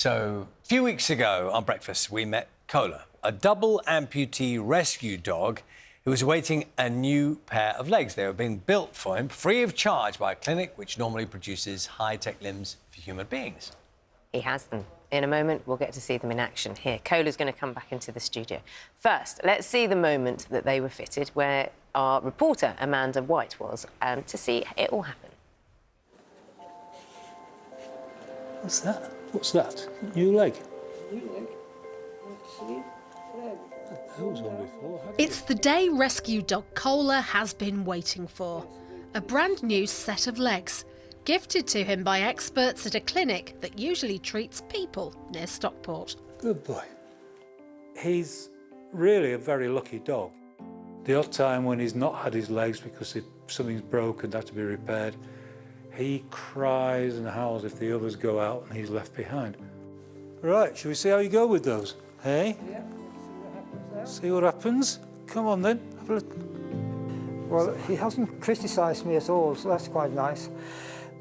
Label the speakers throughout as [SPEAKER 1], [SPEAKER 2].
[SPEAKER 1] So, a few weeks ago on Breakfast, we met Cola, a double amputee rescue dog who was awaiting a new pair of legs. They were being built for him free of charge by a clinic which normally produces high-tech limbs for human beings.
[SPEAKER 2] He has them. In a moment, we'll get to see them in action. Here, Cola's going to come back into the studio. First, let's see the moment that they were fitted, where our reporter, Amanda White, was, to see it all happen.
[SPEAKER 3] What's that? What's that? New leg?
[SPEAKER 4] New leg?
[SPEAKER 3] That was on before.
[SPEAKER 5] It's the day rescue dog Cola has been waiting for. A brand new set of legs, gifted to him by experts at a clinic that usually treats people near Stockport.
[SPEAKER 3] Good boy. He's really a very lucky dog. The odd time when he's not had his legs because something's broken, had to be repaired, he cries and howls if the others go out and he's left behind. Right, shall we see how you go with those? Hey?
[SPEAKER 4] Yeah.
[SPEAKER 3] See what happens? Come on then, have a look.
[SPEAKER 4] Well, he hasn't criticised me at all, so that's quite nice.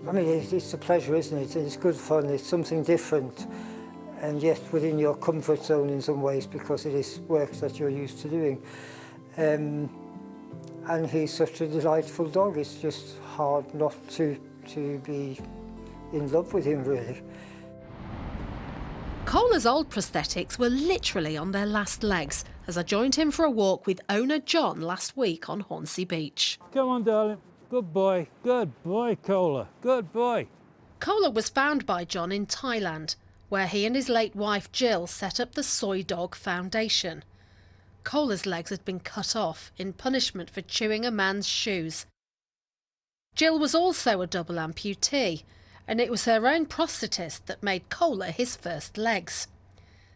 [SPEAKER 4] I mean, it's a pleasure, isn't it? It's good fun, it's something different, and yet within your comfort zone in some ways, because it is work that you're used to doing. And he's such a delightful dog, it's just hard not to be in love with him, really.
[SPEAKER 5] Cola's old prosthetics were literally on their last legs as I joined him for a walk with owner John last week on Hornsey Beach.
[SPEAKER 3] Come on, darling. Good boy, Cola, good boy.
[SPEAKER 5] Cola was found by John in Thailand, where he and his late wife Jill set up the Soy Dog Foundation. Cola's legs had been cut off in punishment for chewing a man's shoes. Jill was also a double amputee, and it was her own prosthetist that made Cola his first legs.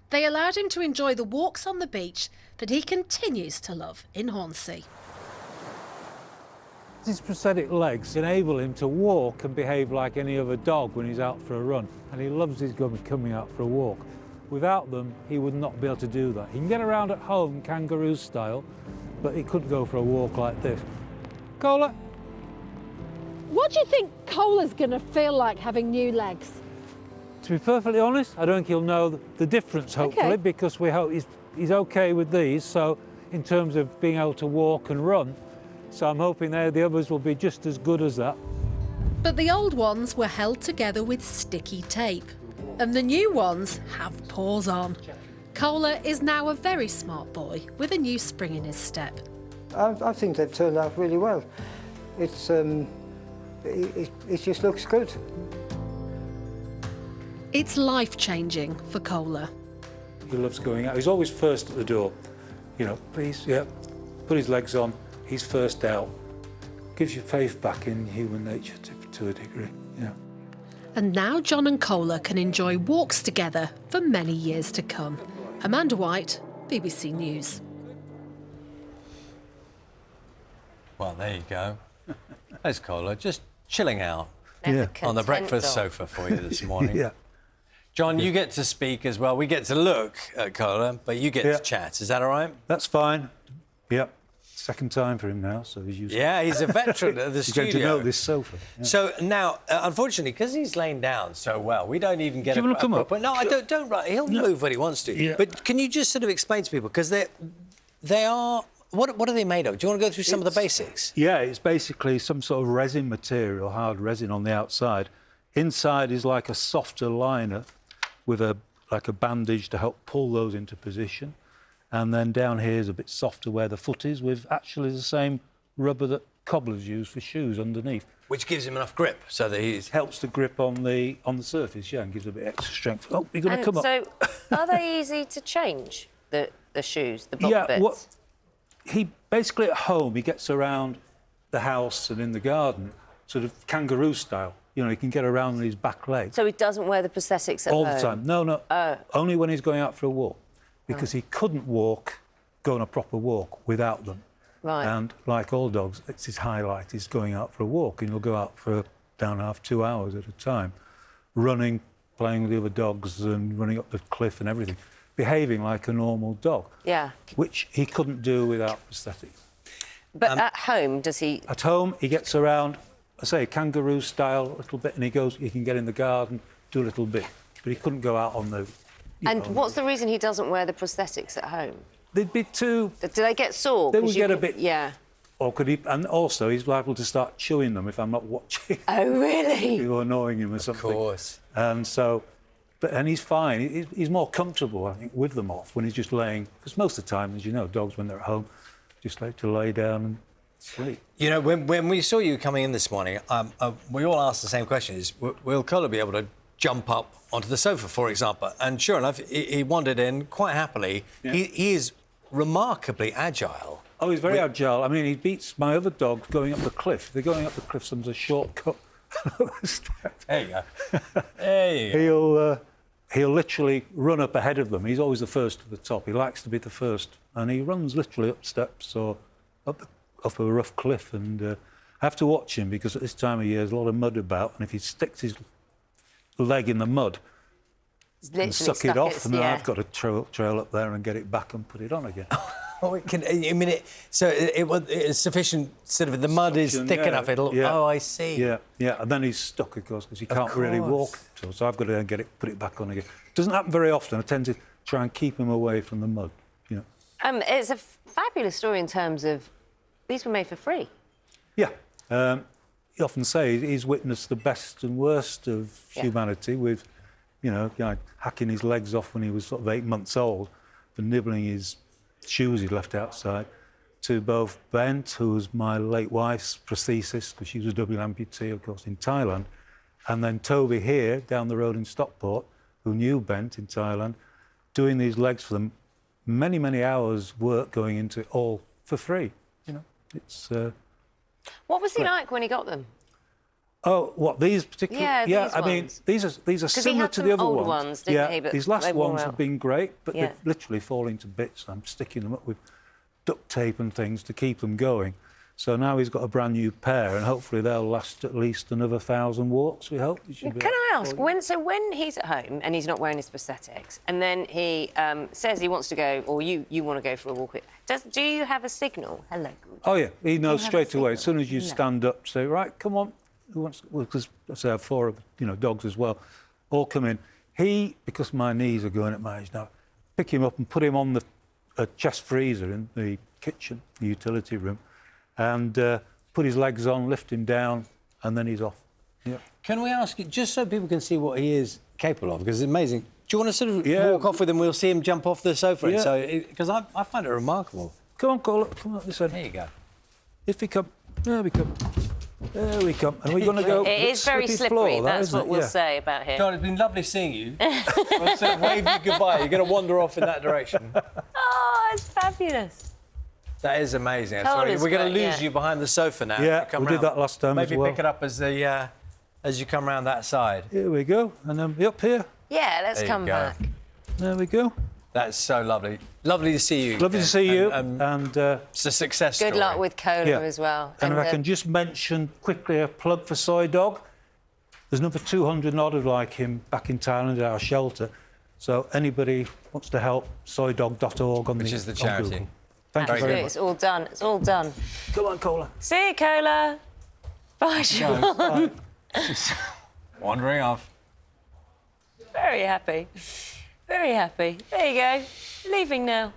[SPEAKER 5] They allowed him to enjoy the walks on the beach that he continues to love in Hornsey.
[SPEAKER 3] His prosthetic legs enable him to walk and behave like any other dog when he's out for a run, and he loves his coming out for a walk. Without them, he would not be able to do that. He can get around at home kangaroo style, but he couldn't go for a walk like this. Cola?
[SPEAKER 5] What do you think Cola's going to feel like having new legs?
[SPEAKER 3] To be perfectly honest, I don't think he'll know the difference, hopefully, because we hope he's okay with these, so in terms of being able to walk and run. So I'm hoping the others will be just as good as that.
[SPEAKER 5] But the old ones were held together with sticky tape, and the new ones have paws on. Cola is now a very smart boy with a new spring in his step.
[SPEAKER 4] I think they've turned out really well. It just looks good.
[SPEAKER 5] It's life-changing for Cola.
[SPEAKER 3] He loves going out. He's always first at the door. You know, please, yeah, put his legs on. He's first out. Gives you faith back in human nature to a degree, yeah.
[SPEAKER 5] And now John and Cola can enjoy walks together for many years to come. Amanda White, BBC News.
[SPEAKER 1] Well, there you go. There's Cola, just chilling out on the breakfast sofa for you this morning.
[SPEAKER 3] Yeah.
[SPEAKER 1] John, you get to speak as well. We get to look at Cola, but you get to chat. Is that all right?
[SPEAKER 3] That's fine. Yep. Second time for him now, so he's used to it.
[SPEAKER 1] Yeah, he's a veteran of the
[SPEAKER 3] He's
[SPEAKER 1] studio.
[SPEAKER 3] going to know this sofa. Yeah.
[SPEAKER 1] So now, unfortunately, because he's laying down so well, we don't even get
[SPEAKER 3] Do you want to come up?
[SPEAKER 1] No, I don't. Right, he'll move when he wants to.
[SPEAKER 3] Yeah.
[SPEAKER 1] But can you just sort of explain to people, because they are... What are they made of? Do you want to go through some of the basics?
[SPEAKER 3] Yeah, it's basically some sort of resin material, hard resin on the outside. Inside is like a softer liner with like a bandage to help pull those into position. And then down here is a bit softer where the foot is, with actually the same rubber that cobblers use for shoes underneath.
[SPEAKER 1] Which gives him enough grip so that he
[SPEAKER 3] helps to grip on the surface, yeah, and gives a bit extra strength. Oh, you're going to come up.
[SPEAKER 2] So, are they easy to change, the shoes, the block bits?
[SPEAKER 3] He basically at home, he gets around the house and in the garden, sort of kangaroo style. You know, he can get around on his back legs.
[SPEAKER 2] So he doesn't wear the prosthetics at
[SPEAKER 3] all
[SPEAKER 2] home?
[SPEAKER 3] the time. No. Only when he's going out for a walk, because he couldn't go on a proper walk without them.
[SPEAKER 2] Right.
[SPEAKER 3] And like all dogs, it's his highlight is going out for a walk, and he'll go out for down half 2 hours at a time, running, playing with the other dogs and running up the cliff and everything, behaving like a normal dog. Yeah. Which he couldn't do without prosthetics.
[SPEAKER 2] But at home, does he...
[SPEAKER 3] At home, he gets around, I say, kangaroo style a little bit, and he can get in the garden, do a little bit. but he couldn't go out on the...
[SPEAKER 2] And what's the reason he doesn't wear the prosthetics at home?
[SPEAKER 3] They'd be too...
[SPEAKER 2] Do they get sore?
[SPEAKER 3] They would get a bit...
[SPEAKER 2] Yeah.
[SPEAKER 3] Or could he... And also, he's liable to start chewing them if I'm not watching.
[SPEAKER 2] Oh, really?
[SPEAKER 3] Or annoying him or something.
[SPEAKER 1] Of course.
[SPEAKER 3] And so... And he's fine. He's more comfortable, I think, with them off when he's just laying... Because most of the time, as you know, dogs, when they're at home, just like to lay down and sleep.
[SPEAKER 1] You know, when we saw you coming in this morning, we all asked the same question, is will Cola be able to jump up onto the sofa, for example? And sure enough, he wandered in quite happily. Yeah. He is remarkably agile.
[SPEAKER 3] Oh, he's very agile. I mean, he beats my other dog going up the cliff. They're going up the cliff, there's a shortcut.
[SPEAKER 1] There you go. There you
[SPEAKER 3] go. He'll literally run up ahead of them. He's always the first to the top. He likes to be the first. And he runs literally up steps or up a rough cliff. And I have to watch him because at this time of year there's a lot of mud about. And if he sticks his leg in the mud and suck it off, and then I've got to trail up there and get it back and put it on again.
[SPEAKER 1] Oh, it can. I mean, it's sufficient. Sort of the mud is thick enough. It'll.
[SPEAKER 3] Yeah.
[SPEAKER 1] Oh, I see.
[SPEAKER 3] Yeah, yeah. And then he's stuck, of course, because he can't really walk. So I've got to get it, put it back on again. It doesn't happen very often. I tend to try and keep him away from the mud. You know.
[SPEAKER 2] It's a fabulous story in terms of these were made for free.
[SPEAKER 3] Yeah. You often say he's witnessed the best and worst of humanity with, you know, hacking his legs off when he was sort of 8 months old for nibbling his shoes he'd left outside, to both Bent, who was my late wife's prosthesis, because she was a double amputee, of course, in Thailand, and then Toby here, down the road in Stockport, who knew Bent in Thailand, doing these legs for them. Many, many hours work going into it, all for free. You know, it's...
[SPEAKER 2] What was he like when he got them?
[SPEAKER 3] Oh, what, these particular...
[SPEAKER 2] Yeah,
[SPEAKER 3] I mean, these are similar to the other
[SPEAKER 2] old
[SPEAKER 3] ones.
[SPEAKER 2] ones, didn't he? But
[SPEAKER 3] these last ones have been great, but they're literally falling to bits. I'm sticking them up with duct tape and things to keep them going. So now he's got a brand new pair, and hopefully they'll last at least another 1,000 walks, we hope.
[SPEAKER 2] Can I ask, when he's at home and he's not wearing his prosthetics, and then he says he wants to go, or you want to go for a walk, do you have a signal? Hello.
[SPEAKER 3] Oh, yeah, he knows straight away. As soon as you stand up, say, right, come on. Who wants? Because I say I have 4 dogs as well, all come in. Because my knees are going at my age now, pick him up and put him on the chest freezer in the kitchen, the utility room, and put his legs on, lift him down, and then he's off. Yeah.
[SPEAKER 1] Can we ask you, just so people can see what he is capable of, because it's amazing, do you want to sort of walk off with him? We'll see him jump off the sofa.
[SPEAKER 3] Yeah.
[SPEAKER 1] Because I find it remarkable.
[SPEAKER 3] Come on, Cole, come on this end.
[SPEAKER 1] There you go.
[SPEAKER 3] If he come, there we come. There we come. And we're going to go...
[SPEAKER 2] It is very slippery, that's what we'll say about him.
[SPEAKER 1] God, it's been lovely seeing you. I'll sort of wave you goodbye. You're going to wander off in that direction.
[SPEAKER 2] Oh, it's fabulous.
[SPEAKER 1] That is amazing. Sorry, we're going to lose you behind the sofa now.
[SPEAKER 3] Yeah, we did that last time as well.
[SPEAKER 1] Maybe pick it up as you come round that side.
[SPEAKER 3] Here we go. And then up here.
[SPEAKER 2] Yeah, let's come back.
[SPEAKER 3] There we go.
[SPEAKER 1] That's so lovely. Lovely to see you.
[SPEAKER 3] Lovely to see you. And
[SPEAKER 1] it's a success story.
[SPEAKER 2] Good luck with Cola as well.
[SPEAKER 3] And if I can just mention quickly a plug for Soy Dog. There's another 200 odd like him back in Thailand at our shelter. So anybody wants to help, soydog.org on
[SPEAKER 1] Which is the charity.
[SPEAKER 3] Google. Thank you very much.
[SPEAKER 2] It's all done. It's all done.
[SPEAKER 3] Come on, Cola.
[SPEAKER 2] See you, Cola. Bye, Sean.
[SPEAKER 1] Wandering off.
[SPEAKER 2] Very happy. Very happy. There you go. Leaving now.